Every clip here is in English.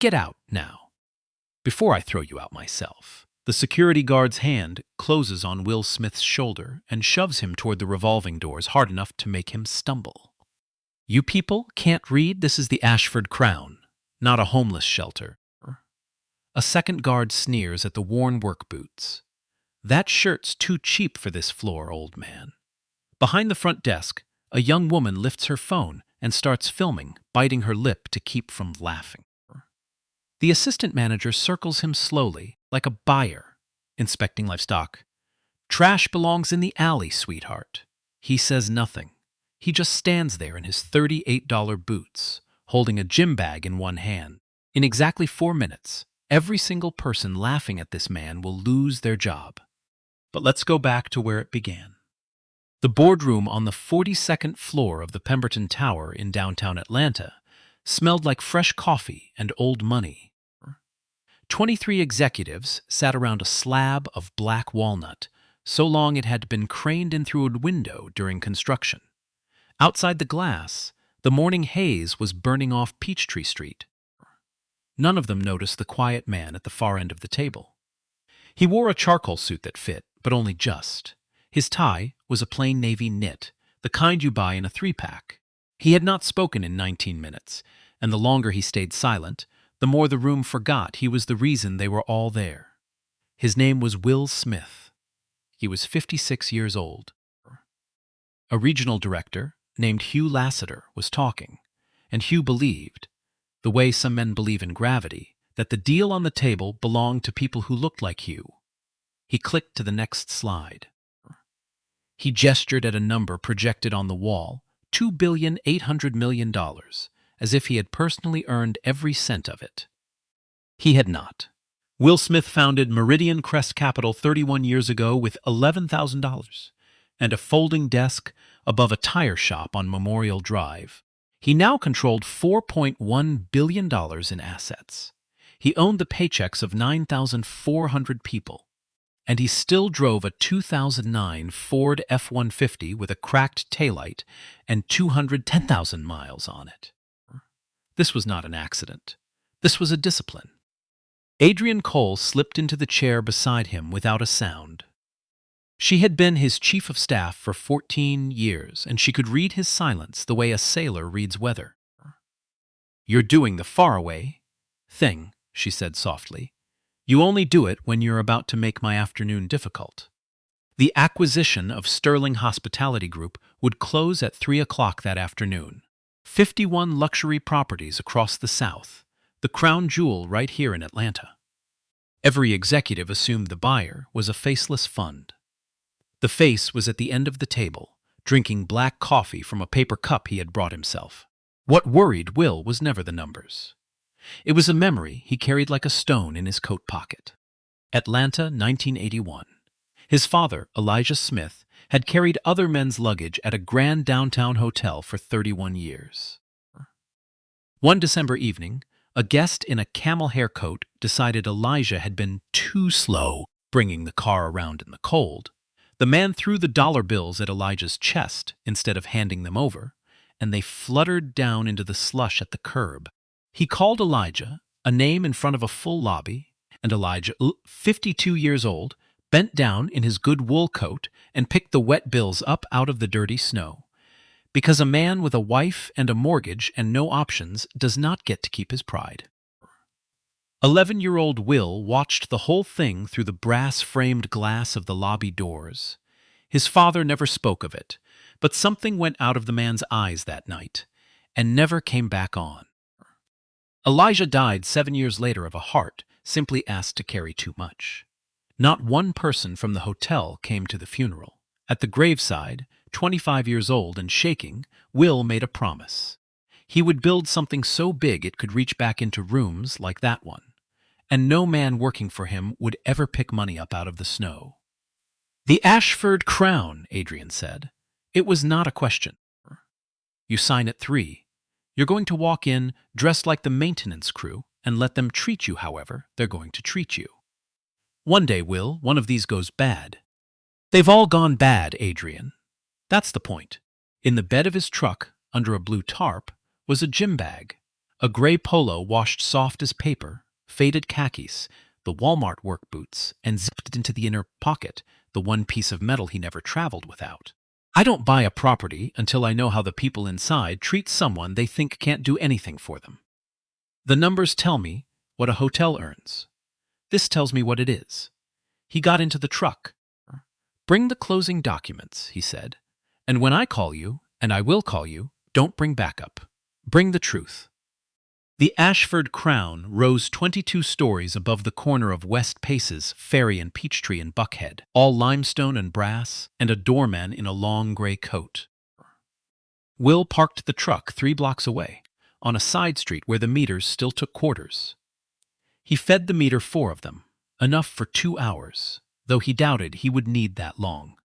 Get out now, before I throw you out myself." The security guard's hand closes on Will Smith's shoulder and shoves him toward the revolving doors hard enough to make him stumble. "You people can't read? This is the Ashford Crown, not a homeless shelter." A second guard sneers at the worn work boots. "That shirt's too cheap for this floor, old man." Behind the front desk, a young woman lifts her phone and starts filming, biting her lip to keep from laughing. The assistant manager circles him slowly, like a buyer inspecting livestock. "Trash belongs in the alley, sweetheart." He says nothing. He just stands there in his $38 boots, holding a gym bag in one hand. In exactly 4 minutes, every single person laughing at this man will lose their job. But let's go back to where it began. The boardroom on the 42nd floor of the Pemberton Tower in downtown Atlanta smelled like fresh coffee and old money. 23 executives sat around a slab of black walnut, so long it had been craned in through a window during construction. Outside the glass, the morning haze was burning off Peachtree Street. None of them noticed the quiet man at the far end of the table. He wore a charcoal suit that fit, but only just. His tie was a plain navy knit, the kind you buy in a 3-pack. He had not spoken in 19 minutes, and the longer he stayed silent, the more the room forgot he was the reason they were all there. His name was Will Smith. He was 56 years old. A regional director named Hugh Lassiter was talking, and Hugh believed, the way some men believe in gravity, that the deal on the table belonged to people who looked like Hugh. He clicked to the next slide. He gestured at a number projected on the wall, $2,800,000,000, as if he had personally earned every cent of it. He had not. Will Smith founded Meridian Crest Capital 31 years ago with $11,000 and a folding desk above a tire shop on Memorial Drive. He now controlled $4.1 billion in assets. He owned the paychecks of 9,400 people. And he still drove a 2009 Ford F-150 with a cracked taillight and 210,000 miles on it. This was not an accident. This was a discipline. Adrienne Cole slipped into the chair beside him without a sound. She had been his chief of staff for 14 years, and she could read his silence the way a sailor reads weather. "You're doing the faraway thing," she said softly. "You only do it when you're about to make my afternoon difficult." The acquisition of Sterling Hospitality Group would close at 3 o'clock that afternoon. 51 luxury properties across the South, the crown jewel right here in Atlanta. Every executive assumed the buyer was a faceless fund. The face was at the end of the table, drinking black coffee from a paper cup he had brought himself. What worried Will was never the numbers. It was a memory he carried like a stone in his coat pocket. Atlanta, 1981. His father, Elijah Smith, had carried other men's luggage at a grand downtown hotel for 31 years. One December evening, a guest in a camel hair coat decided Elijah had been too slow bringing the car around in the cold. The man threw the dollar bills at Elijah's chest instead of handing them over, and they fluttered down into the slush at the curb. He called Elijah, a name in front of a full lobby, and Elijah, 52 years old, bent down in his good wool coat and picked the wet bills up out of the dirty snow. Because a man with a wife and a mortgage and no options does not get to keep his pride. 11-year-old Will watched the whole thing through the brass-framed glass of the lobby doors. His father never spoke of it, but something went out of the man's eyes that night and never came back on. Elijah died 7 years later of a heart simply asked to carry too much. Not one person from the hotel came to the funeral. At the graveside, 25 years old and shaking, Will made a promise. He would build something so big it could reach back into rooms like that one, and no man working for him would ever pick money up out of the snow. "The Ashford Crown," Adrienne said. It was not a question. "You sign at 3. You're going to walk in dressed like the maintenance crew and let them treat you however they're going to treat you. One day, Will, one of these goes bad." "They've all gone bad, Adrienne. That's the point." In the bed of his truck, under a blue tarp, was a gym bag, A gray polo washed soft as paper, faded khakis, the Walmart work boots, and zipped into the inner pocket, the one piece of metal he never traveled without. I don't buy a property until I know how the people inside treat someone they think can't do anything for them. The numbers tell me what a hotel earns. This tells me what it is. He got into the truck. Bring the closing documents, he said. And when I call you, and I will call you, don't bring backup. Bring the truth. The Ashford Crown rose 22 stories above the corner of West Paces, Ferry and Peachtree in Buckhead, all limestone and brass, and a doorman in a long gray coat. Will parked the truck 3 blocks away, on a side street where the meters still took quarters. He fed the meter 4 of them, enough for 2 hours, though he doubted he would need that long.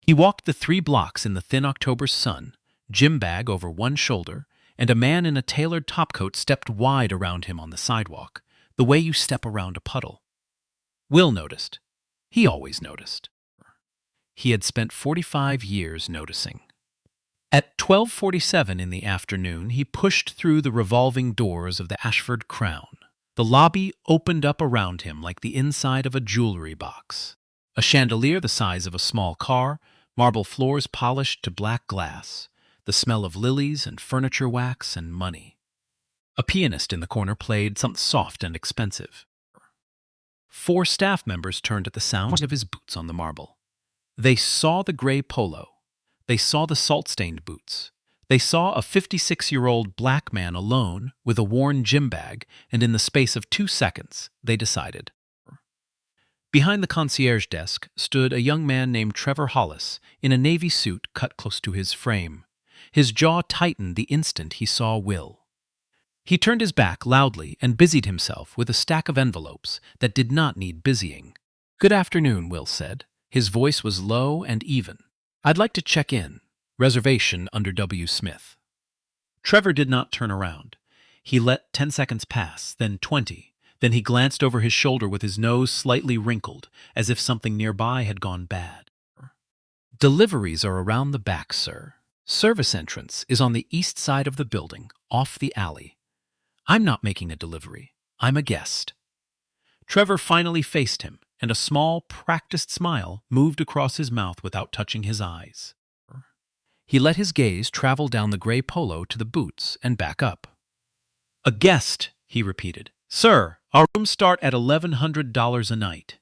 He walked the 3 blocks in the thin October sun, gym bag over one shoulder, and a man in a tailored topcoat stepped wide around him on the sidewalk, the way you step around a puddle. Will noticed. He always noticed. He had spent 45 years noticing. At 12:47 in the afternoon, he pushed through the revolving doors of the Ashford Crown. The lobby opened up around him like the inside of a jewelry box. A chandelier the size of a small car, marble floors polished to black glass, the smell of lilies and furniture wax and money. A pianist in the corner played something soft and expensive. 4 staff members turned at the sound of his boots on the marble. They saw the gray polo. They saw the salt-stained boots. They saw a 56-year-old black man alone with a worn gym bag, and in the space of 2 seconds, they decided. Behind the concierge desk stood a young man named Trevor Hollis in a navy suit cut close to his frame. His jaw tightened the instant he saw Will. He turned his back loudly and busied himself with a stack of envelopes that did not need busying. "Good afternoon," Will said. His voice was low and even. "I'd like to check in. Reservation under W. Smith." Trevor did not turn around. He let 10 seconds pass, then 20. Then he glanced over his shoulder with his nose slightly wrinkled, as if something nearby had gone bad. "Deliveries are around the back, sir. Service entrance is on the east side of the building, off the alley. I'm not making a delivery. I'm a guest." Trevor finally faced him, and a small, practiced smile moved across his mouth without touching his eyes. He let his gaze travel down the gray polo to the boots and back up. "A guest," he repeated. "Sir, our rooms start at $1,100 a night.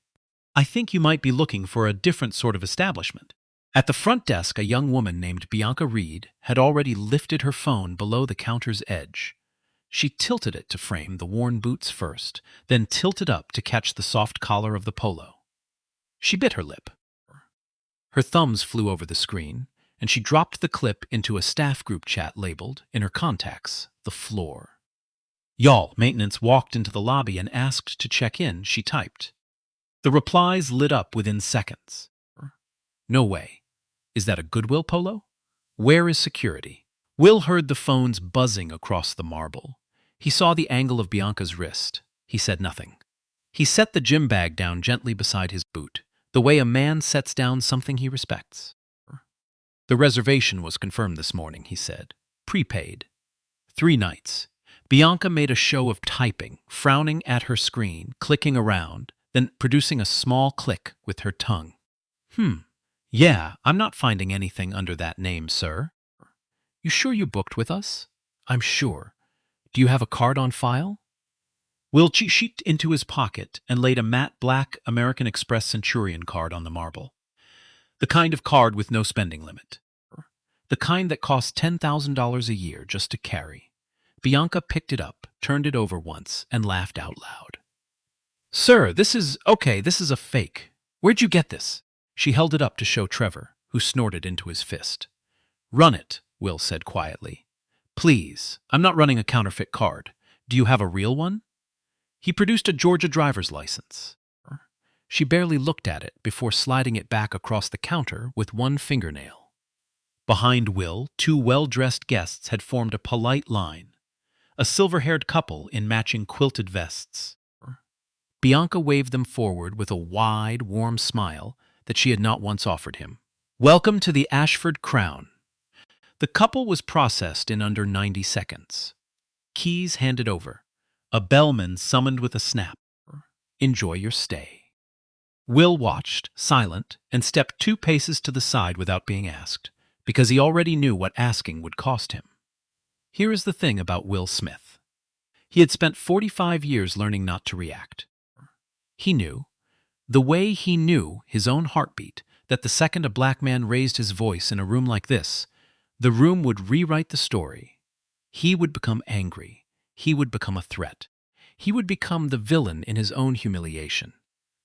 I think you might be looking for a different sort of establishment." At the front desk, a young woman named Bianca Reed had already lifted her phone below the counter's edge. She tilted it to frame the worn boots first, then tilted up to catch the soft collar of the polo. She bit her lip. Her thumbs flew over the screen, and she dropped the clip into a staff group chat labeled, in her contacts, "The Floor." "Y'all," maintenance walked into the lobby and asked to check in, she typed. The replies lit up within seconds. "No way. Is that a Goodwill polo? Where is security?" Will heard the phones buzzing across the marble. He saw the angle of Bianca's wrist. He said nothing. He set the gym bag down gently beside his boot, the way a man sets down something he respects. "The reservation was confirmed this morning," he said. "Prepaid. 3 nights. Bianca made a show of typing, frowning at her screen, clicking around, then producing a small click with her tongue. Yeah, I'm not finding anything under that name, sir." "You sure you booked with us?" "I'm sure. Do you have a card on file?" Will cheeked into his pocket and laid a matte black American Express Centurion card on the marble. The kind of card with no spending limit. The kind that costs $10,000 a year just to carry. Bianca picked it up, turned it over once, and laughed out loud. "Sir, this is a fake. Where'd you get this?" She held it up to show Trevor, who snorted into his fist. "Run it," Will said quietly. "Please, I'm not running a counterfeit card. Do you have a real one?" He produced a Georgia driver's license. She barely looked at it before sliding it back across the counter with one fingernail. Behind Will, 2 well-dressed guests had formed a polite line, a silver-haired couple in matching quilted vests. Bianca waved them forward with a wide, warm smile that she had not once offered him. "Welcome to the Ashford Crown." The couple was processed in under 90 seconds. Keys handed over. A bellman summoned with a snap. Enjoy your stay. Will watched, silent, and stepped 2 paces to the side without being asked, because he already knew what asking would cost him. Here is the thing about Will Smith. He had spent 45 years learning not to react. He knew, the way he knew his own heartbeat, that the second a black man raised his voice in a room like this, the room would rewrite the story. He would become angry. He would become a threat. He would become the villain in his own humiliation.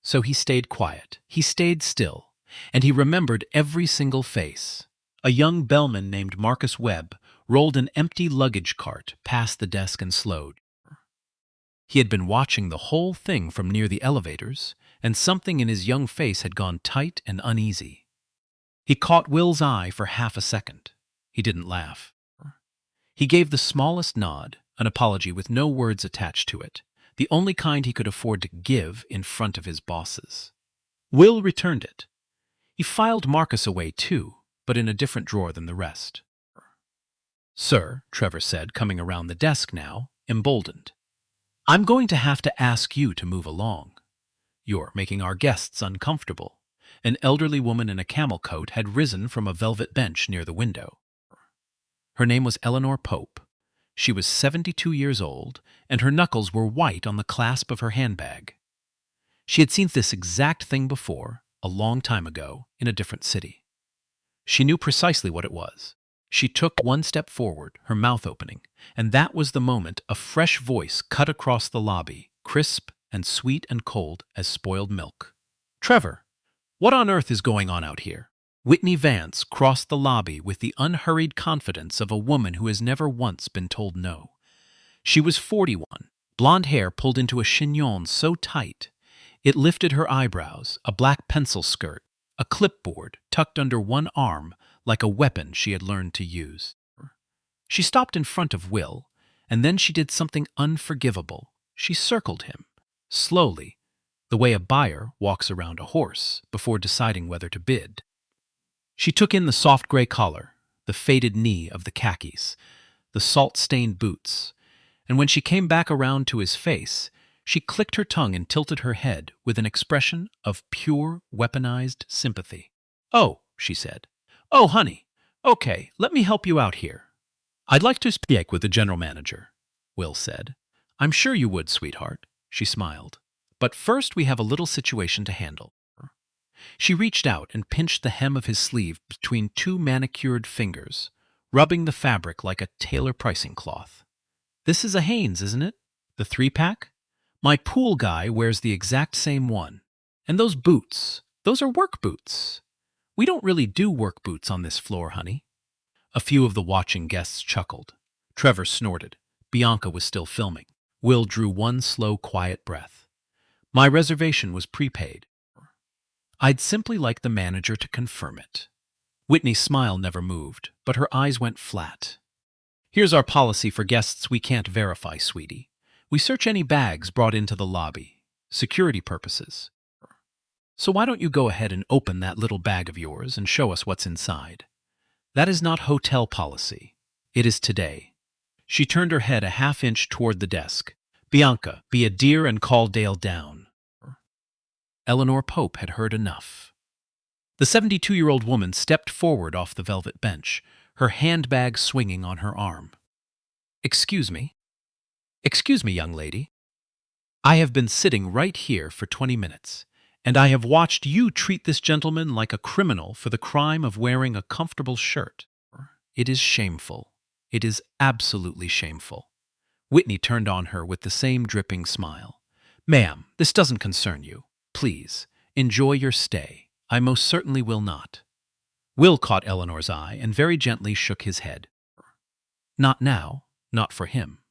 So he stayed quiet. He stayed still. And he remembered every single face. A young bellman named Marcus Webb rolled an empty luggage cart past the desk and slowed. He had been watching the whole thing from near the elevators, and something in his young face had gone tight and uneasy. He caught Will's eye for half a second. He didn't laugh. He gave the smallest nod, an apology with no words attached to it, the only kind he could afford to give in front of his bosses. Will returned it. He filed Marcus away too, but in a different drawer than the rest. "Sir," Trevor said, coming around the desk now, emboldened, "I'm going to have to ask you to move along. You're making our guests uncomfortable." An elderly woman in a camel coat had risen from a velvet bench near the window. Her name was Eleanor Pope. She was 72 years old, and her knuckles were white on the clasp of her handbag. She had seen this exact thing before, a long time ago, in a different city. She knew precisely what it was. She took one step forward, her mouth opening, and that was the moment a fresh voice cut across the lobby, crisp and sweet and cold as spoiled milk. "Trevor, what on earth is going on out here?" Whitney Vance crossed the lobby with the unhurried confidence of a woman who has never once been told no. She was 41, blonde hair pulled into a chignon so tight it lifted her eyebrows, a black pencil skirt, a clipboard tucked under one arm like a weapon she had learned to use. She stopped in front of Will, and then she did something unforgivable. She circled him, slowly, the way a buyer walks around a horse before deciding whether to bid. She took in the soft gray collar, the faded knee of the khakis, the salt-stained boots, and when she came back around to his face, she clicked her tongue and tilted her head with an expression of pure, weaponized sympathy. "Oh," she said. "Oh, honey. Okay, let me help you out here." "I'd like to speak with the general manager," Will said. "I'm sure you would, sweetheart," she smiled. "But first we have a little situation to handle." She reached out and pinched the hem of his sleeve between 2 manicured fingers, rubbing the fabric like a tailor pricing cloth. "This is a Hanes, isn't it? The 3-pack? My pool guy wears the exact same one. And those boots, those are work boots. We don't really do work boots on this floor, honey." A few of the watching guests chuckled. Trevor snorted. Bianca was still filming. Will drew one slow, quiet breath. "My reservation was prepaid. I'd simply like the manager to confirm it." Whitney's smile never moved, but her eyes went flat. "Here's our policy for guests we can't verify, sweetie. We search any bags brought into the lobby. Security purposes. So why don't you go ahead and open that little bag of yours and show us what's inside? That is not hotel policy. It is today." She turned her head a half-inch toward the desk. "Bianca, be a dear and call Dale down." Eleanor Pope had heard enough. The 72-year-old woman stepped forward off the velvet bench, her handbag swinging on her arm. Excuse me, young lady. I have been sitting right here for 20 minutes, and I have watched you treat this gentleman like a criminal for the crime of wearing a comfortable shirt. It is shameful. It is absolutely shameful." Whitney turned on her with the same dripping smile. "Ma'am, this doesn't concern you. Please, enjoy your stay. I most certainly will not." Will caught Eleanor's eye and very gently shook his head. Not now, not for him.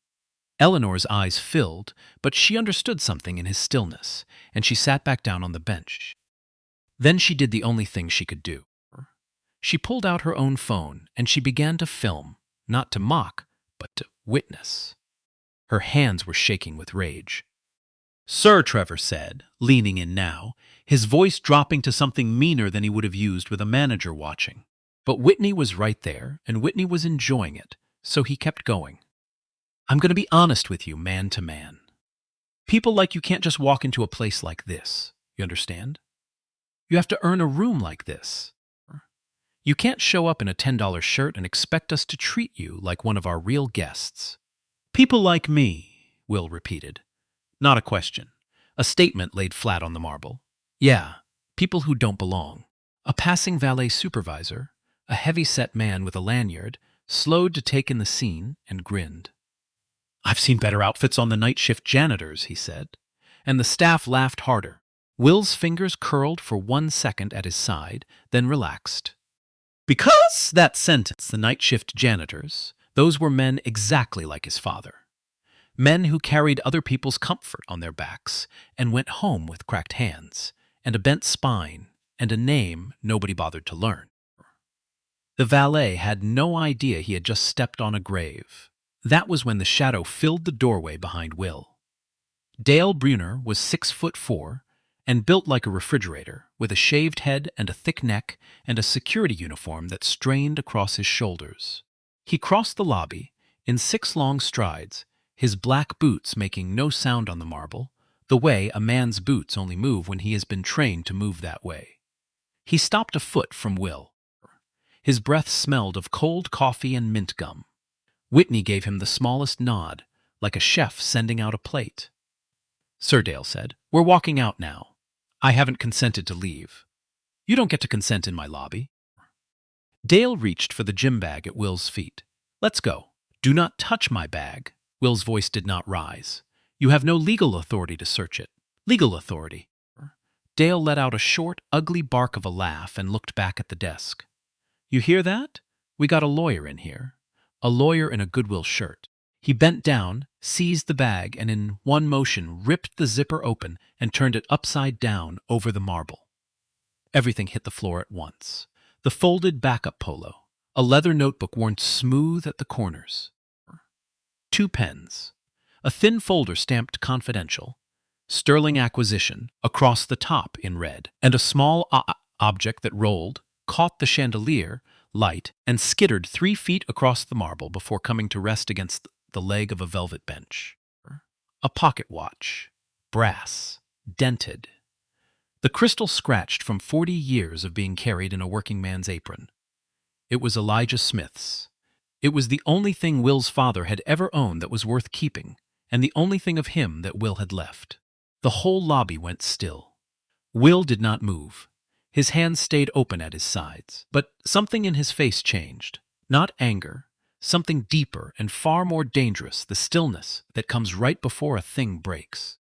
Eleanor's eyes filled, but she understood something in his stillness, and she sat back down on the bench. Then she did the only thing she could do. She pulled out her own phone, and she began to film, not to mock, but to witness. Her hands were shaking with rage. "Sir," Trevor said, leaning in now, his voice dropping to something meaner than he would have used with a manager watching. But Whitney was right there, and Whitney was enjoying it, so he kept going. I'm going to be honest with you, man to man. People like you can't just walk into a place like this. You understand? You have to earn a room like this. You can't show up in a $10 shirt and expect us to treat you like one of our real guests. People like me, Will repeated. Not a question. A statement laid flat on the marble. Yeah, people who don't belong. A passing valet supervisor, a heavy-set man with a lanyard, slowed to take in the scene and grinned. I've seen better outfits on the night shift janitors, he said, and the staff laughed harder. Will's fingers curled for 1 second at his side, then relaxed. Because that sentence, the night shift janitors, those were men exactly like his father. Men who carried other people's comfort on their backs and went home with cracked hands and a bent spine and a name nobody bothered to learn. The valet had no idea he had just stepped on a grave. That was when the shadow filled the doorway behind Will. Dale Brunner was 6'4" and built like a refrigerator, with a shaved head and a thick neck and a security uniform that strained across his shoulders. He crossed the lobby in 6 long strides, his black boots making no sound on the marble, the way a man's boots only move when he has been trained to move that way. He stopped a foot from Will. His breath smelled of cold coffee and mint gum. Whitney gave him the smallest nod, like a chef sending out a plate. Sir, Dale said, we're walking out now. I haven't consented to leave. You don't get to consent in my lobby. Dale reached for the gym bag at Will's feet. Let's go. Do not touch my bag. Will's voice did not rise. You have no legal authority to search it. Legal authority. Dale let out a short, ugly bark of a laugh and looked back at the desk. You hear that? We got a lawyer in here. A lawyer in a Goodwill shirt. He bent down, seized the bag, and in one motion ripped the zipper open and turned it upside down over the marble. Everything hit the floor at once. The folded backup polo, a leather notebook worn smooth at the corners, 2 pens, a thin folder stamped confidential, sterling acquisition across the top in red, and a small object that rolled, caught the chandelier light, and skittered 3 feet across the marble before coming to rest against the leg of a velvet bench. A pocket watch, brass, dented. The crystal scratched from 40 years of being carried in a working man's apron. It was Elijah Smith's. It was the only thing Will's father had ever owned that was worth keeping, and the only thing of him that Will had left. The whole lobby went still. Will did not move. His hands stayed open at his sides, but something in his face changed. Not anger, something deeper and far more dangerous, the stillness that comes right before a thing breaks.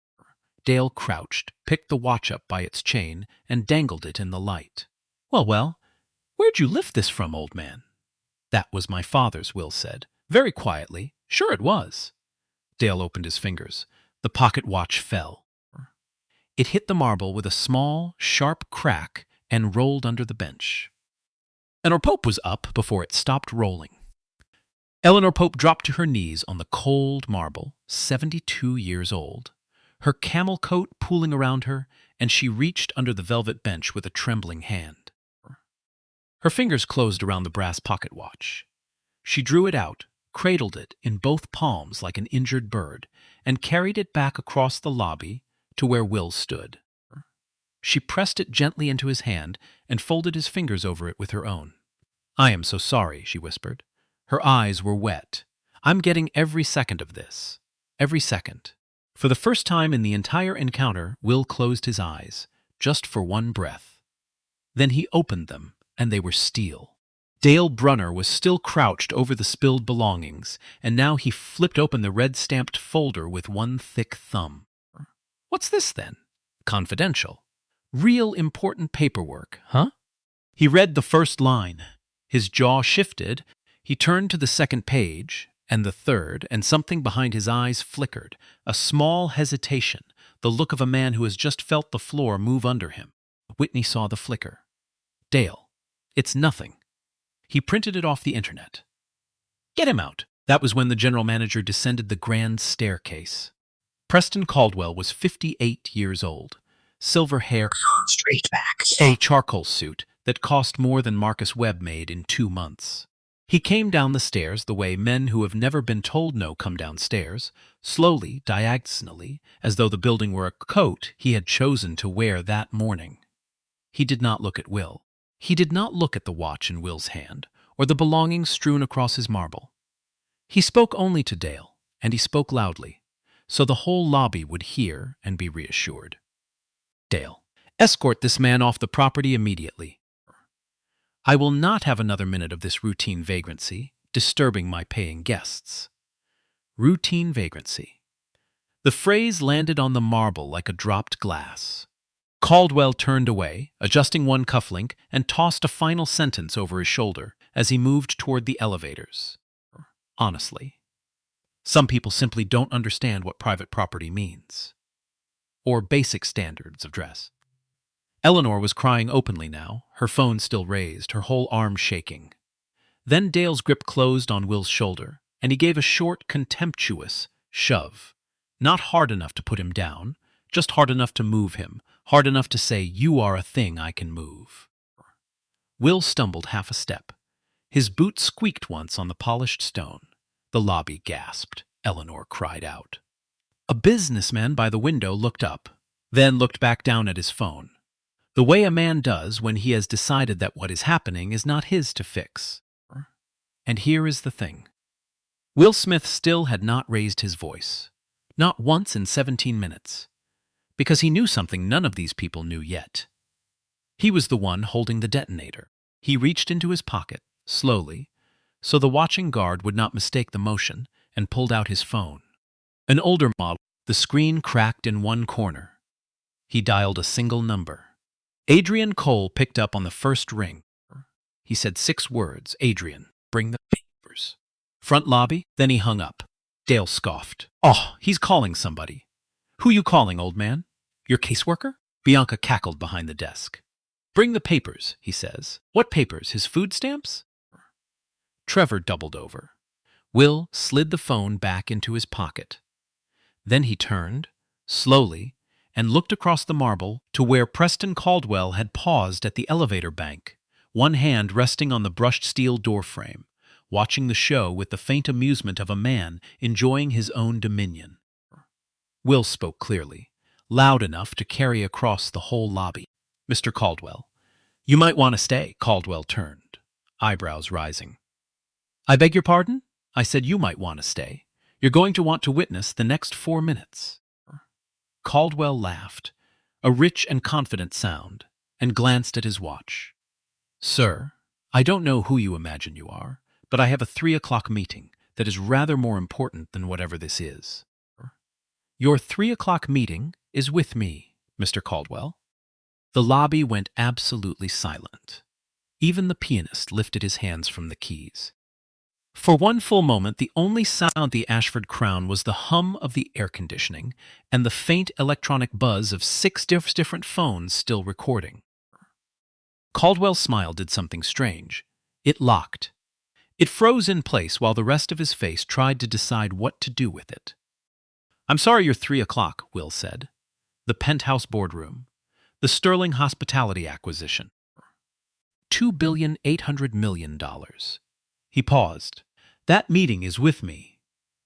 Dale crouched, picked the watch up by its chain, and dangled it in the light. Well, where'd you lift this from, old man? That was my father's, Will said, very quietly. Sure it was. Dale opened his fingers. The pocket watch fell. It hit the marble with a small, sharp crack and rolled under the bench. Eleanor Pope was up before it stopped rolling. Eleanor Pope dropped to her knees on the cold marble, 72 years old, her camel coat pooling around her, and she reached under the velvet bench with a trembling hand. Her fingers closed around the brass pocket watch. She drew it out, cradled it in both palms like an injured bird, and carried it back across the lobby to where Will stood. She pressed it gently into his hand and folded his fingers over it with her own. I am so sorry, she whispered. Her eyes were wet. I'm getting every second of this. Every second. For the first time in the entire encounter, Will closed his eyes, just for one breath. Then he opened them, and they were steel. Dale Brunner was still crouched over the spilled belongings, and now he flipped open the red-stamped folder with one thick thumb. What's this, then? Confidential. Real important paperwork, huh? He read the first line. His jaw shifted. He turned to the second page, and the third, and something behind his eyes flickered. A small hesitation, the look of a man who has just felt the floor move under him. Whitney saw the flicker. Dale, it's nothing. He printed it off the internet. Get him out. That was when the general manager descended the grand staircase. Preston Caldwell was 58 years old. Silver hair, straight back. a charcoal suit that cost more than Marcus Webb made in 2 months. He came down the stairs the way men who have never been told no come downstairs, slowly, diagonally, as though the building were a coat he had chosen to wear that morning. He did not look at Will. He did not look at the watch in Will's hand, or the belongings strewn across his marble. He spoke only to Dale, and he spoke loudly, so the whole lobby would hear and be reassured. Dale, escort this man off the property immediately. I will not have another minute of this routine vagrancy, disturbing my paying guests. Routine vagrancy. The phrase landed on the marble like a dropped glass. Caldwell turned away, adjusting one cufflink, and tossed a final sentence over his shoulder as he moved toward the elevators. Honestly, some people simply don't understand what private property means, or basic standards of dress. Eleanor was crying openly now, her phone still raised, her whole arm shaking. Then Dale's grip closed on Will's shoulder, and he gave a short, contemptuous shove. Not hard enough to put him down, just hard enough to move him, hard enough to say, "You are a thing I can move." Will stumbled half a step. His boot squeaked once on the polished stone. The lobby gasped. Eleanor cried out. A businessman by the window looked up, then looked back down at his phone. The way a man does when he has decided that what is happening is not his to fix. And here is the thing. Will Smith still had not raised his voice. Not once in 17 minutes. Because he knew something none of these people knew yet. He was the one holding the detonator. He reached into his pocket, slowly, so the watching guard would not mistake the motion, and pulled out his phone. An older model, the screen cracked in one corner. He dialed a single number. Adrian Cole picked up on the first ring. He said 6 words, "Adrian, bring the papers." Front lobby, then he hung up. Dale scoffed. "Oh, he's calling somebody." "Who you calling, old man? Your caseworker?" Bianca cackled behind the desk. "Bring the papers," he says. "What papers? His food stamps?" Trevor doubled over. Will slid the phone back into his pocket. Then he turned, slowly, and looked across the marble to where Preston Caldwell had paused at the elevator bank, one hand resting on the brushed steel doorframe, watching the show with the faint amusement of a man enjoying his own dominion. Will spoke clearly, loud enough to carry across the whole lobby. "Mr. Caldwell, you might want to stay." Caldwell turned, eyebrows rising. "I beg your pardon? I said you might want to stay. You're going to want to witness the next 4 minutes." Caldwell laughed, a rich and confident sound, and glanced at his watch. "Sir, I don't know who you imagine you are, but I have a 3 o'clock meeting that is rather more important than whatever this is." "Your 3 o'clock meeting is with me, Mr. Caldwell." The lobby went absolutely silent. Even the pianist lifted his hands from the keys. For one full moment, the only sound the Ashford Crown was the hum of the air conditioning and the faint electronic buzz of 6 different phones still recording. Caldwell's smile did something strange. It locked. It froze in place while the rest of his face tried to decide what to do with it. "I'm sorry you're 3 o'clock, Will said. "The penthouse boardroom. The Sterling Hospitality acquisition. $2,800,000,000. He paused. "That meeting is with me."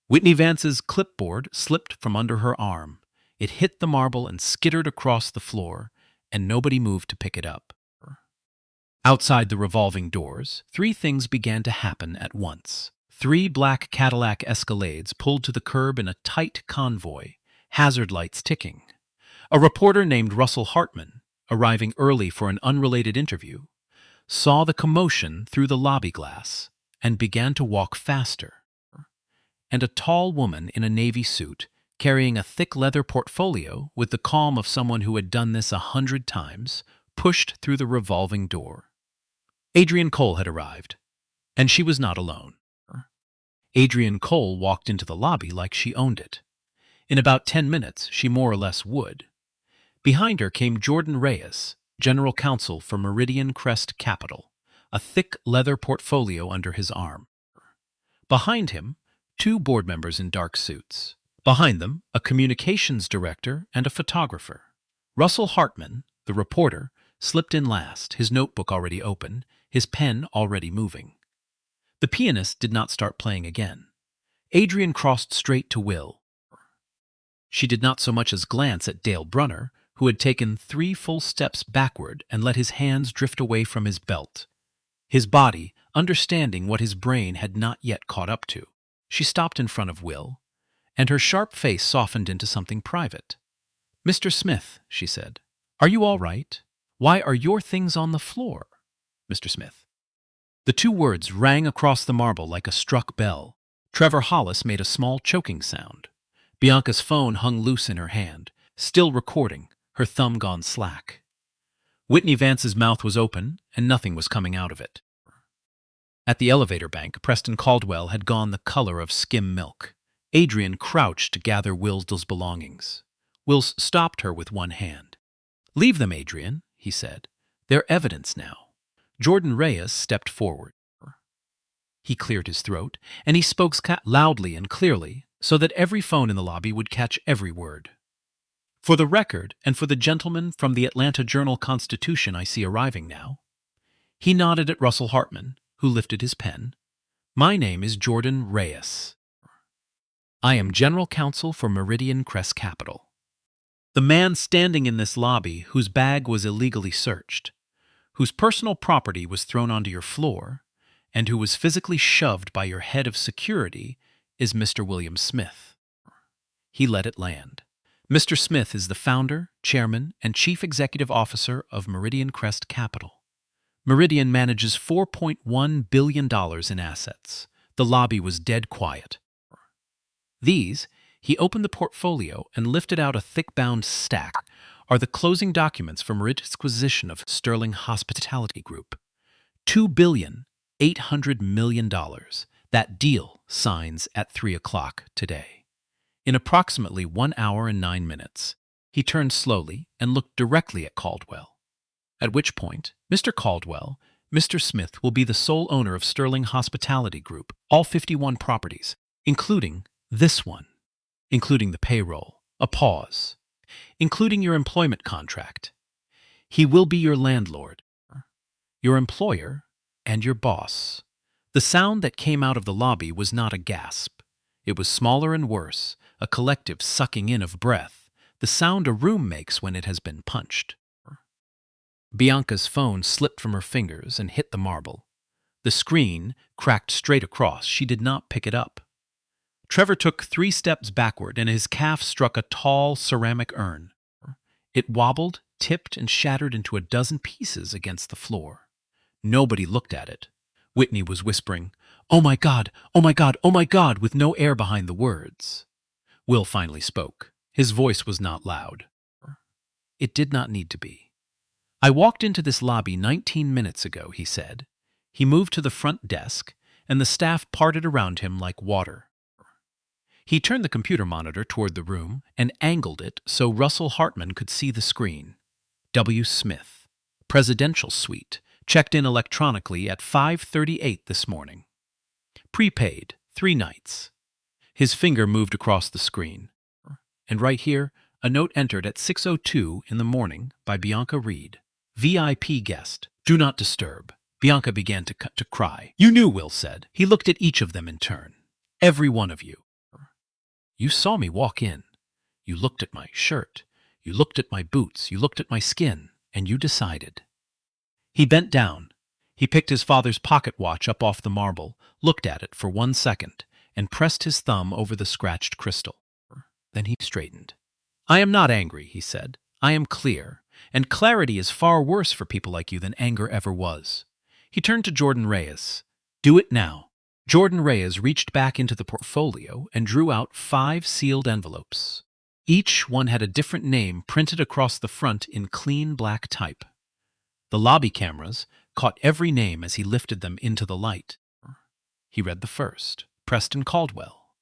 Whitney Vance's clipboard slipped from under her arm. It hit the marble and skittered across the floor, and nobody moved to pick it up. Outside the revolving doors, 3 things began to happen at once. 3 black Cadillac Escalades pulled to the curb in a tight convoy, hazard lights ticking. A reporter named Russell Hartman, arriving early for an unrelated interview, saw the commotion through the lobby glass and began to walk faster. And a tall woman in a navy suit, carrying a thick leather portfolio with the calm of someone who had done this 100 times, pushed through the revolving door. Adrian Cole had arrived, and she was not alone. Adrian Cole walked into the lobby like she owned it. In about 10 minutes, she more or less would. Behind her came Jordan Reyes, general counsel for Meridian Crest Capital, a thick leather portfolio under his arm. Behind him, 2 board members in dark suits. Behind them, a communications director and a photographer. Russell Hartman, the reporter, slipped in last, his notebook already open, his pen already moving. The pianist did not start playing again. Adrian crossed straight to Will. She did not so much as glance at Dale Brunner, who had taken 3 full steps backward and let his hands drift away from his belt, his body understanding what his brain had not yet caught up to. She stopped in front of Will, and her sharp face softened into something private. "Mr. Smith," she said, "are you all right? Why are your things on the floor?" "Mr. Smith." The 2 words rang across the marble like a struck bell. Trevor Hollis made a small choking sound. Bianca's phone hung loose in her hand, still recording, her thumb gone slack. Whitney Vance's mouth was open, and nothing was coming out of it. At the elevator bank, Preston Caldwell had gone the color of skim milk. Adrian crouched to gather Will's belongings. Wills stopped her with one hand. "Leave them, Adrian," he said. "They're evidence now." Jordan Reyes stepped forward. He cleared his throat, and he spoke loudly and clearly, so that every phone in the lobby would catch every word. "For the record, and for the gentleman from the Atlanta Journal-Constitution I see arriving now." He nodded at Russell Hartman, who lifted his pen. "My name is Jordan Reyes. I am General Counsel for Meridian Crest Capital." The man standing in this lobby, whose bag was illegally searched, whose personal property was thrown onto your floor, and who was physically shoved by your head of security, is Mr. William Smith. He let it land. Mr. Smith is the founder, chairman, and chief executive officer of Meridian Crest Capital. Meridian manages $4.1 billion in assets. The lobby was dead quiet. These, he opened the portfolio and lifted out a thick-bound stack, are the closing documents for Meridian's acquisition of Sterling Hospitality Group. $2.8 billion. That deal signs at 3 o'clock today. In approximately 1 hour and 9 minutes, he turned slowly and looked directly at Caldwell. At which point, Mr. Caldwell, Mr. Smith will be the sole owner of Sterling Hospitality Group, all 51 properties, including this one, including the payroll, a pause, including your employment contract. He will be your landlord, your employer, and your boss. The sound that came out of the lobby was not a gasp. It was smaller and worse, a collective sucking in of breath, the sound a room makes when it has been punched. Bianca's phone slipped from her fingers and hit the marble. The screen cracked straight across. She did not pick it up. Trevor took 3 steps backward, and his calf struck a tall ceramic urn. It wobbled, tipped, and shattered into a dozen pieces against the floor. Nobody looked at it. Whitney was whispering, "Oh my God, oh my God, oh my God," with no air behind the words. Will finally spoke. His voice was not loud. It did not need to be. "I walked into this lobby 19 minutes ago," he said. He moved to the front desk, and the staff parted around him like water. He turned the computer monitor toward the room and angled it so Russell Hartman could see the screen. W. Smith, Presidential Suite, checked in electronically at 5:38 this morning. Prepaid, 3 nights. His finger moved across the screen. And right here, a note entered at 6:02 in the morning by Bianca Reed. VIP guest, do not disturb. Bianca began to cry. "You knew," Will said. He looked at each of them in turn. "Every one of you. You saw me walk in. You looked at my shirt. You looked at my boots. You looked at my skin. And you decided." He bent down. He picked his father's pocket watch up off the marble, looked at it for 1 second, and pressed his thumb over the scratched crystal. Then he straightened. "I am not angry," he said. "I am clear. And clarity is far worse for people like you than anger ever was." He turned to Jordan Reyes. "Do it now." Jordan Reyes reached back into the portfolio and drew out 5 sealed envelopes. Each one had a different name printed across the front in clean black type. The lobby cameras caught every name as he lifted them into the light. He read the first, Preston Caldwell.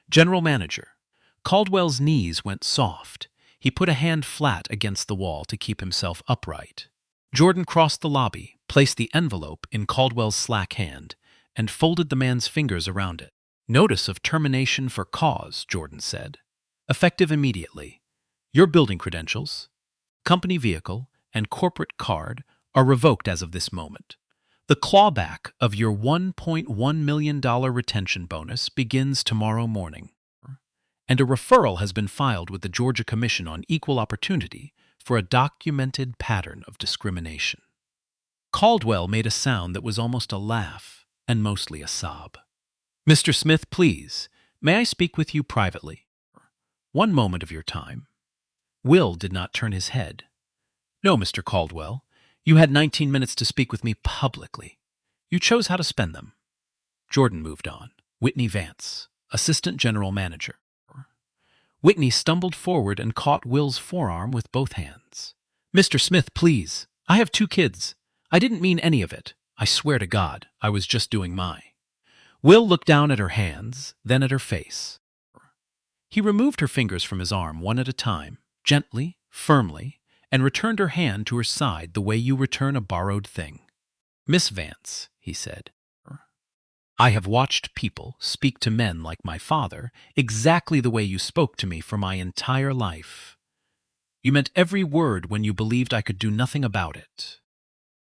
General Manager. Caldwell's knees went soft. He put a hand flat against the wall to keep himself upright. Jordan crossed the lobby, placed the envelope in Caldwell's slack hand, and folded the man's fingers around it. "Notice of termination for cause," Jordan said. "Effective immediately. Your building credentials, company vehicle, and corporate card are revoked as of this moment. The clawback of your $1.1 million retention bonus begins tomorrow morning, and a referral has been filed with the Georgia Commission on Equal Opportunity for a documented pattern of discrimination. Caldwell made a sound that was almost a laugh and mostly a sob. Mr. Smith, please, may I speak with you privately? One moment of your time. Will did not turn his head. No, Mr. Caldwell, you had 19 minutes to speak with me publicly. You chose how to spend them. Jordan moved on. Whitney Vance, Assistant General Manager. Whitney stumbled forward and caught Will's forearm with both hands. Mr. Smith, please. I have 2 kids. I didn't mean any of it. I swear to God, I was just doing my. Will looked down at her hands, then at her face. He removed her fingers from his arm one at a time, gently, firmly, and returned her hand to her side the way you return a borrowed thing. Miss Vance, he said, I have watched people speak to men like my father exactly the way you spoke to me for my entire life. You meant every word when you believed I could do nothing about it.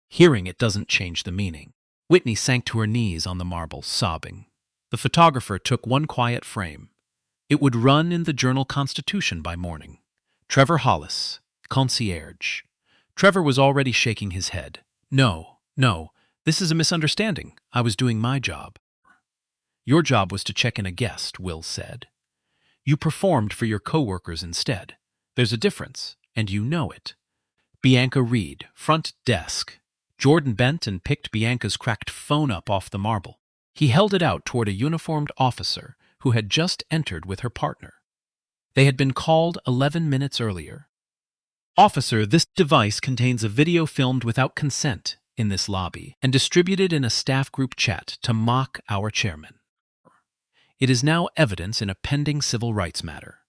Hearing it doesn't change the meaning. Whitney sank to her knees on the marble, sobbing. The photographer took one quiet frame. It would run in the Journal-Constitution by morning. Trevor Hollis, concierge. Trevor was already shaking his head. No, this is a misunderstanding. I was doing my job. Your job was to check in a guest, Will said. You performed for your coworkers instead. There's a difference, and you know it. Bianca Reed, front desk. Jordan bent and picked Bianca's cracked phone up off the marble. He held it out toward a uniformed officer who had just entered with her partner. They had been called 11 minutes earlier. Officer, this device contains a video filmed without consent in this lobby and distributed in a staff group chat to mock our chairman. It is now evidence in a pending civil rights matter.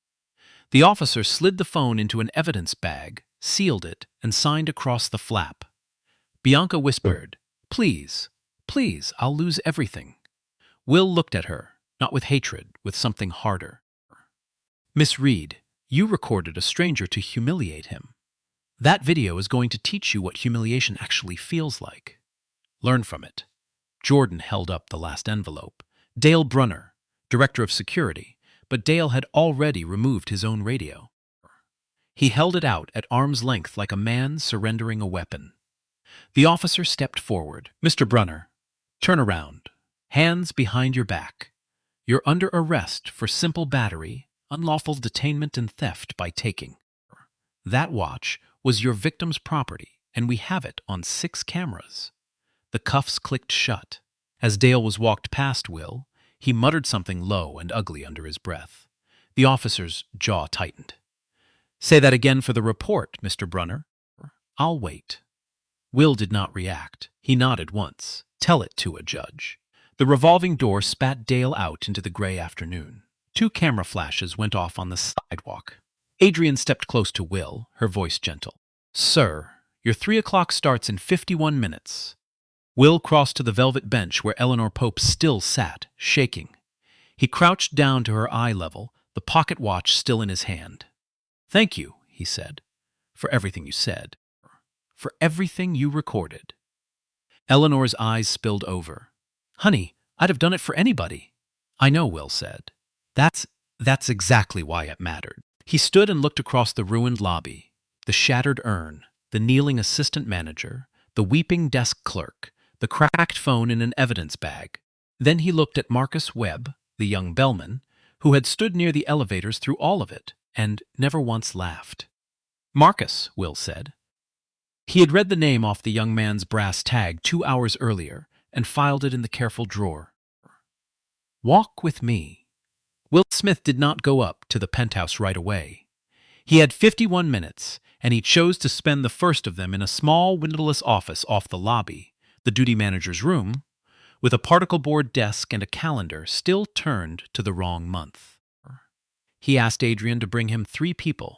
The officer slid the phone into an evidence bag, sealed it, and signed across the flap. Bianca whispered, please, I'll lose everything. Will looked at her, not with hatred, with something harder. Miss Reed, you recorded a stranger to humiliate him. That video is going to teach you what humiliation actually feels like. Learn from it. Jordan held up the last envelope. Dale Brunner, Director of Security, but Dale had already removed his own radio. He held it out at arm's length like a man surrendering a weapon. The officer stepped forward. Mr. Brunner, turn around. Hands behind your back. You're under arrest for simple battery, unlawful detainment, and theft by taking. That watch was your victim's property, and we have it on 6 cameras. The cuffs clicked shut. As Dale was walked past Will, he muttered something low and ugly under his breath. The officer's jaw tightened. Say that again for the report, Mr. Brunner. I'll wait. Will did not react. He nodded once. Tell it to a judge. The revolving door spat Dale out into the gray afternoon. 2 camera flashes went off on the sidewalk. Adrian stepped close to Will, her voice gentle. Sir, your 3 o'clock starts in 51 minutes. Will crossed to the velvet bench where Eleanor Pope still sat, shaking. He crouched down to her eye level, the pocket watch still in his hand. Thank you, he said, for everything you said, for everything you recorded. Eleanor's eyes spilled over. Honey, I'd have done it for anybody. I know, Will said. That's exactly why it mattered. He stood and looked across the ruined lobby, the shattered urn, the kneeling assistant manager, the weeping desk clerk, the cracked phone in an evidence bag. Then he looked at Marcus Webb, the young bellman, who had stood near the elevators through all of it, and never once laughed. Marcus, Will said. He had read the name off the young man's brass tag 2 hours earlier and filed it in the careful drawer. Walk with me. Will Smith did not go up to the penthouse right away. He had 51 minutes, and he chose to spend the first of them in a small windowless office off the lobby, the duty manager's room, with a particle board desk and a calendar still turned to the wrong month. He asked Adrian to bring him 3 people,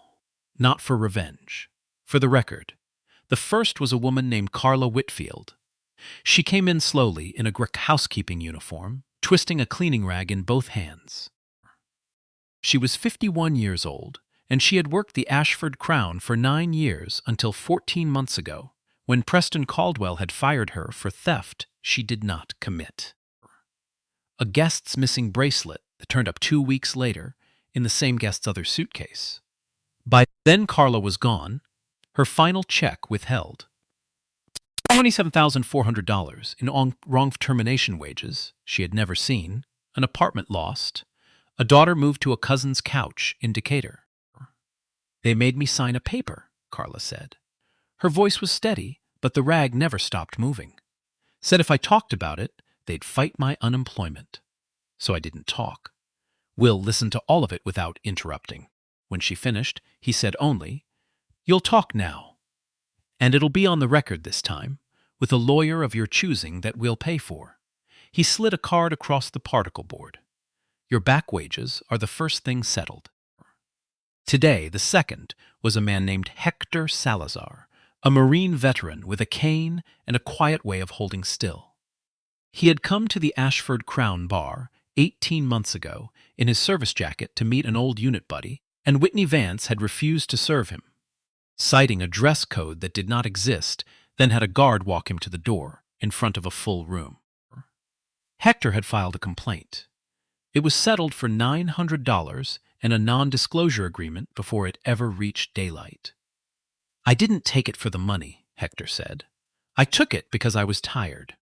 not for revenge. For the record, the first was a woman named Carla Whitfield. She came in slowly in a Greek housekeeping uniform, twisting a cleaning rag in both hands. She was 51 years old, and she had worked the Ashford Crown for 9 years until 14 months ago, When Preston Caldwell had fired her for theft she did not commit. A guest's missing bracelet that turned up 2 weeks later in the same guest's other suitcase. By then Carla was gone, her final check withheld. $27,400 in wrong termination wages she had never seen, an apartment lost, a daughter moved to a cousin's couch in Decatur. They made me sign a paper, Carla said. Her voice was steady, but the rag never stopped moving. Said if I talked about it, they'd fight my unemployment. So I didn't talk. Will listened to all of it without interrupting. When she finished, he said only, "You'll talk now. And it'll be on the record this time, with a lawyer of your choosing that we'll pay for." He slid a card across the particle board. "Your back wages are the first thing settled." Today, the second, was a man named Hector Salazar, a Marine veteran with a cane and a quiet way of holding still. He had come to the Ashford Crown bar 18 months ago in his service jacket to meet an old unit buddy, and Whitney Vance had refused to serve him, citing a dress code that did not exist, then had a guard walk him to the door in front of a full room. Hector had filed a complaint. It was settled for $900 and a non-disclosure agreement before it ever reached daylight. "I didn't take it for the money," Hector said. "I took it because I was tired."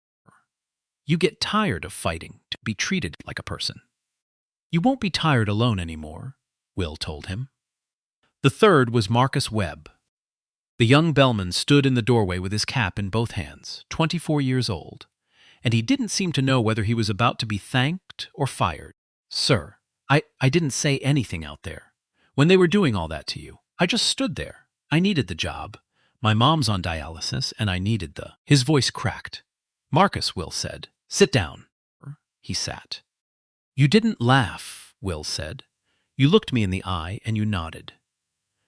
"You get tired of fighting to be treated like a person." "You won't be tired alone anymore," Will told him. The third was Marcus Webb. The young bellman stood in the doorway with his cap in both hands, 24 years old, and he didn't seem to know whether he was about to be thanked or fired. "Sir, I didn't say anything out there. When they were doing all that to you, I just stood there. I needed the job. My mom's on dialysis, and I needed the—" His voice cracked. "Marcus," Will said. "Sit down." He sat. "You didn't laugh," Will said. "You looked me in the eye and you nodded.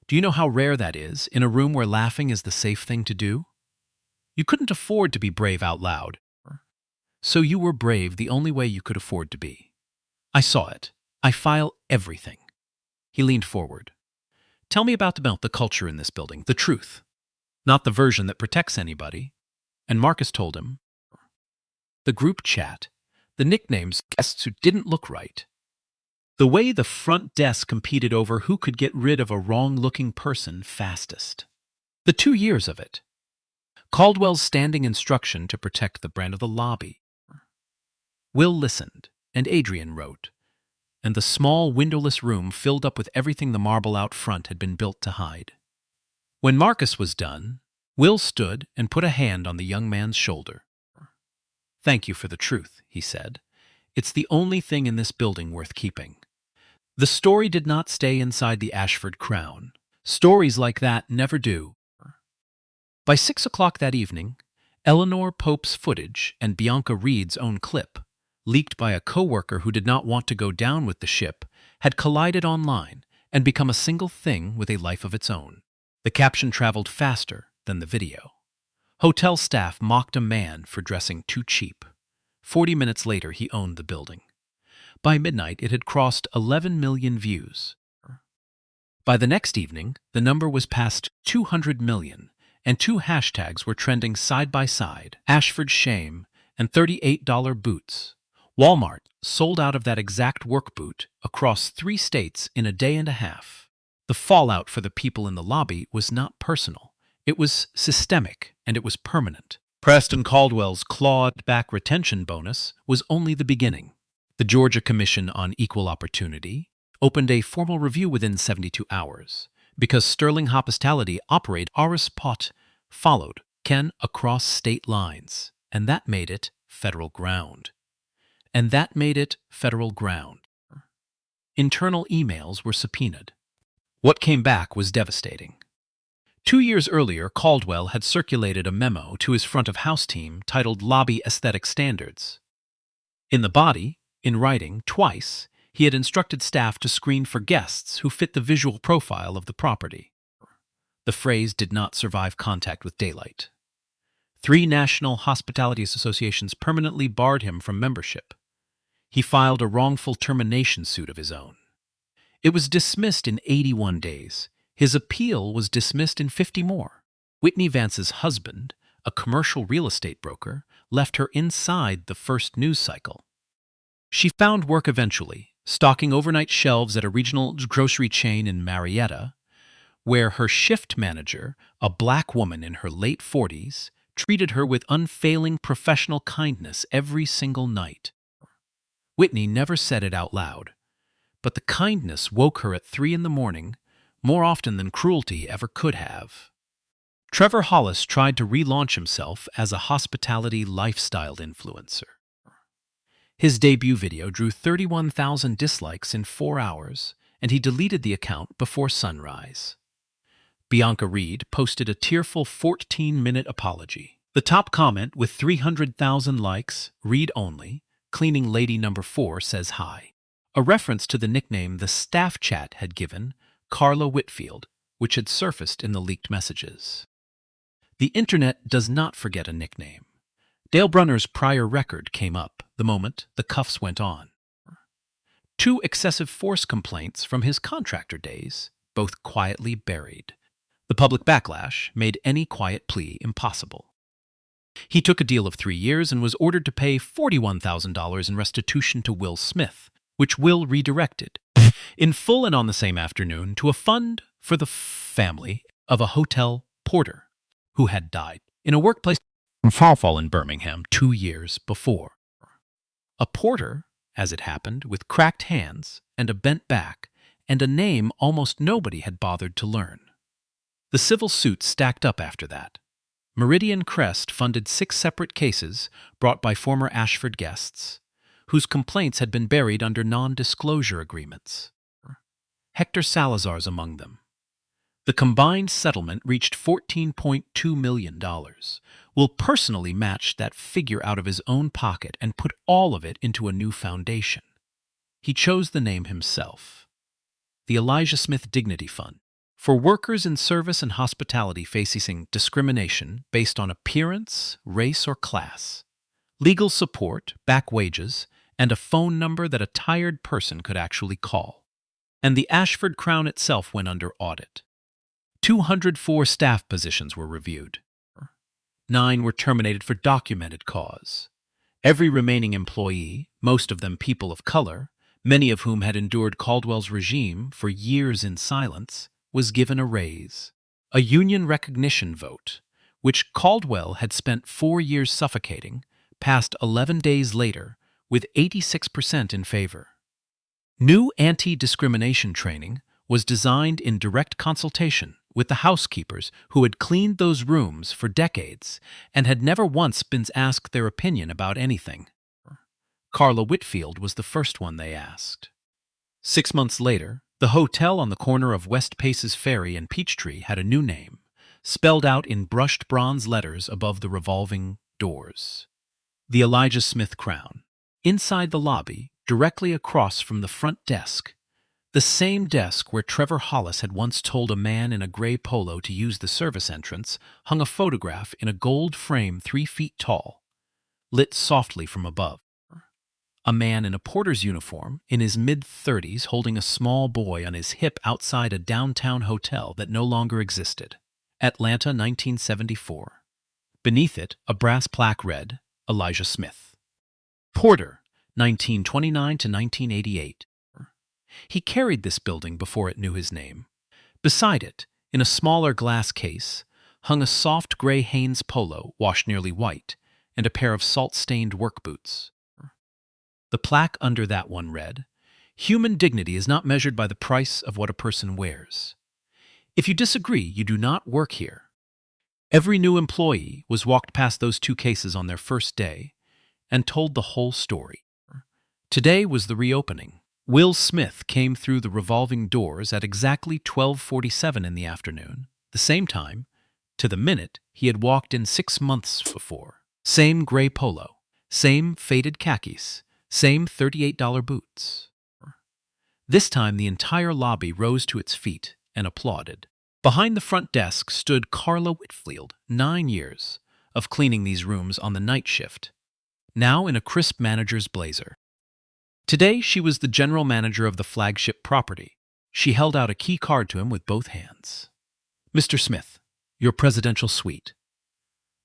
Do you know how rare that is, in a room where laughing is the safe thing to do? You couldn't afford to be brave out loud. So you were brave the only way you could afford to be. I saw it. I file everything." He leaned forward. "Tell me about the culture in this building, the truth, not the version that protects anybody." And Marcus told him. The group chat, the nicknames, guests who didn't look right, the way the front desk competed over who could get rid of a wrong-looking person fastest. The 2 years of it. Caldwell's standing instruction to protect the brand of the lobby. Will listened, and Adrian wrote, and the small windowless room filled up with everything the marble out front had been built to hide. When Marcus was done, Will stood and put a hand on the young man's shoulder. "Thank you for the truth," he said. "It's the only thing in this building worth keeping." The story did not stay inside the Ashford Crown. Stories like that never do. By 6 o'clock that evening, Eleanor Pope's footage and Bianca Reed's own clip, leaked by a co-worker who did not want to go down with the ship, had collided online and become a single thing with a life of its own. The caption traveled faster than the video. Hotel staff mocked a man for dressing too cheap. 40 minutes later, he owned the building. By midnight, it had crossed 11 million views. By the next evening, the number was past 200 million, and 2 hashtags were trending side by side: Ashford Shame and $38 boots. Walmart sold out of that exact work boot across 3 states in a day and a half. The fallout for the people in the lobby was not personal. It was systemic, and it was permanent. Preston Caldwell's clawed-back retention bonus was only the beginning. The Georgia Commission on Equal Opportunity opened a formal review within 72 hours. Because Sterling Hospitality operated Aris Pot followed Ken across state lines, and that made it federal ground. Internal emails were subpoenaed. What came back was devastating. 2 years earlier, Caldwell had circulated a memo to his front-of-house team titled Lobby Aesthetic Standards. In the body, in writing, twice, he had instructed staff to screen for guests who fit the visual profile of the property. The phrase did not survive contact with daylight. 3 national hospitality associations permanently barred him from membership. He filed a wrongful termination suit of his own. It was dismissed in 81 days. His appeal was dismissed in 50 more. Whitney Vance's husband, a commercial real estate broker, left her inside the first news cycle. She found work eventually, stocking overnight shelves at a regional grocery chain in Marietta, where her shift manager, a black woman in her late 40s, treated her with unfailing professional kindness every single night. Whitney never said it out loud, but the kindness woke her at 3 in the morning, more often than cruelty ever could have. Trevor Hollis tried to relaunch himself as a hospitality lifestyle influencer. His debut video drew 31,000 dislikes in 4 hours, and he deleted the account before sunrise. Bianca Reed posted a tearful 14-minute apology. The top comment with 300,000 likes, read only, Cleaning Lady Number 4 says hi. A reference to the nickname the staff chat had given Carla Whitfield, which had surfaced in the leaked messages. The internet does not forget a nickname. Dale Brunner's prior record came up the moment the cuffs went on. 2 excessive force complaints from his contractor days, both quietly buried. The public backlash made any quiet plea impossible. He took a deal of 3 years and was ordered to pay $41,000 in restitution to Will Smith, which Will redirected, in full and on the same afternoon, to a fund for the family of a hotel porter who had died in a workplace fall in Birmingham 2 years before. A porter, as it happened, with cracked hands and a bent back, and a name almost nobody had bothered to learn. The civil suits stacked up after that. Meridian Crest funded 6 separate cases brought by former Ashford guests, whose complaints had been buried under non-disclosure agreements. Hector Salazar's among them. The combined settlement reached $14.2 million. Will personally match that figure out of his own pocket and put all of it into a new foundation. He chose the name himself, the Elijah Smith Dignity Fund, for workers in service and hospitality facing discrimination based on appearance, race, or class, legal support, back wages, and a phone number that a tired person could actually call. And the Ashford Crown itself went under audit. 204 staff positions were reviewed. 9 were terminated for documented cause. Every remaining employee, most of them people of color, many of whom had endured Caldwell's regime for years in silence, was given a raise. A union recognition vote, which Caldwell had spent 4 years suffocating, passed 11 days later with 86% in favor. New anti-discrimination training was designed in direct consultation with the housekeepers who had cleaned those rooms for decades and had never once been asked their opinion about anything. Carla Whitfield was the first one they asked. 6 months later, the hotel on the corner of West Paces Ferry and Peachtree had a new name, spelled out in brushed bronze letters above the revolving doors. The Elijah Smith Crown. Inside the lobby, directly across from the front desk, the same desk where Trevor Hollis had once told a man in a gray polo to use the service entrance, hung a photograph in a gold frame 3 feet tall, lit softly from above. A man in a porter's uniform, in his mid-30s, holding a small boy on his hip outside a downtown hotel that no longer existed. Atlanta, 1974. Beneath it, a brass plaque read, Elijah Smith. Porter, 1929 to 1988. He carried this building before it knew his name. Beside it, in a smaller glass case, hung a soft gray Hanes polo washed nearly white and a pair of salt-stained work boots. The plaque under that one read, "Human dignity is not measured by the price of what a person wears. If you disagree, you do not work here." Every new employee was walked past those 2 cases on their first day and told the whole story. Today was the reopening. Will Smith came through the revolving doors at exactly 12:47 in the afternoon, the same time, to the minute, he had walked in 6 months before. Same gray polo, same faded khakis, same $38 boots. This time the entire lobby rose to its feet and applauded. Behind the front desk stood Carla Whitfield, 9 years of cleaning these rooms on the night shift, now in a crisp manager's blazer. Today she was the general manager of the flagship property. She held out a key card to him with both hands. "Mr. Smith, your presidential suite."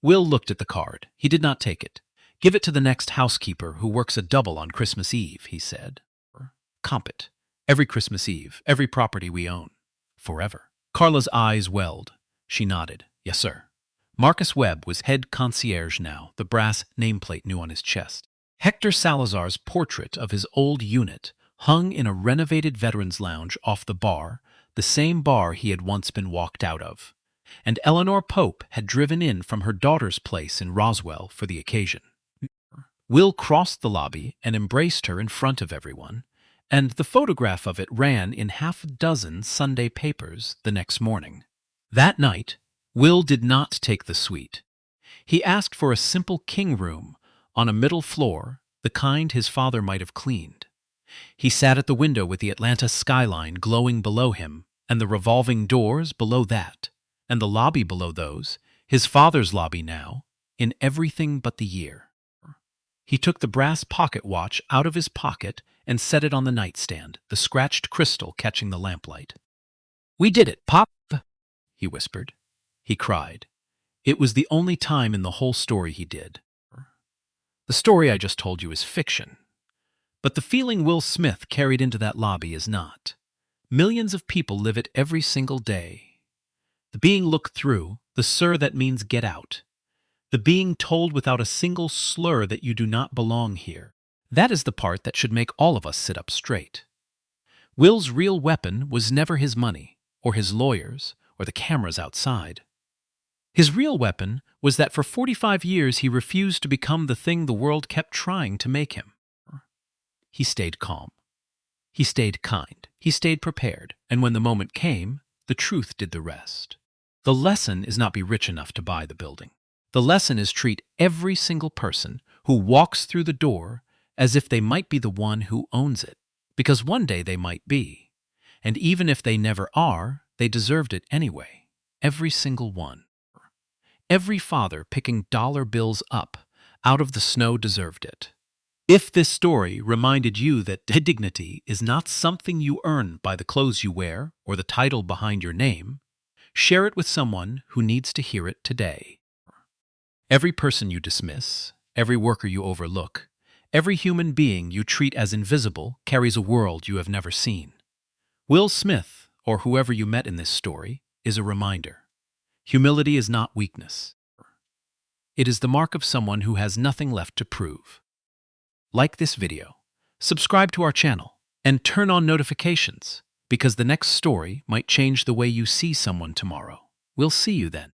Will looked at the card. He did not take it. Give it to the next housekeeper who works a double on Christmas Eve, he said. Comp it. Every Christmas Eve, every property we own. Forever. Carla's eyes welled. She nodded. Yes, sir. Marcus Webb was head concierge now, the brass nameplate new on his chest. Hector Salazar's portrait of his old unit hung in a renovated veterans lounge off the bar, the same bar he had once been walked out of. And Eleanor Pope had driven in from her daughter's place in Roswell for the occasion. Will crossed the lobby and embraced her in front of everyone, and the photograph of it ran in half a dozen Sunday papers the next morning. That night, Will did not take the suite. He asked for a simple king room on a middle floor, the kind his father might have cleaned. He sat at the window with the Atlanta skyline glowing below him, and the revolving doors below that, and the lobby below those, his father's lobby now, in everything but the year. He took the brass pocket watch out of his pocket and set it on the nightstand, the scratched crystal catching the lamplight. "We did it, Pop," he whispered. He cried. It was the only time in the whole story he did. The story I just told you is fiction. But the feeling Will Smith carried into that lobby is not. Millions of people live it every single day. The being looked through, the sir that means get out. The being told without a single slur that you do not belong here. That is the part that should make all of us sit up straight. Will's real weapon was never his money, or his lawyers, or the cameras outside. His real weapon was that for 45 years he refused to become the thing the world kept trying to make him. He stayed calm. He stayed kind. He stayed prepared. And when the moment came, the truth did the rest. The lesson is not be rich enough to buy the building. The lesson is treat every single person who walks through the door as if they might be the one who owns it, because one day they might be. And even if they never are, they deserved it anyway. Every single one. Every father picking dollar bills up out of the snow deserved it. If this story reminded you that dignity is not something you earn by the clothes you wear or the title behind your name, share it with someone who needs to hear it today. Every person you dismiss, every worker you overlook, every human being you treat as invisible carries a world you have never seen. Will Smith, or whoever you met in this story, is a reminder. Humility is not weakness. It is the mark of someone who has nothing left to prove. Like this video, subscribe to our channel, and turn on notifications, because the next story might change the way you see someone tomorrow. We'll see you then.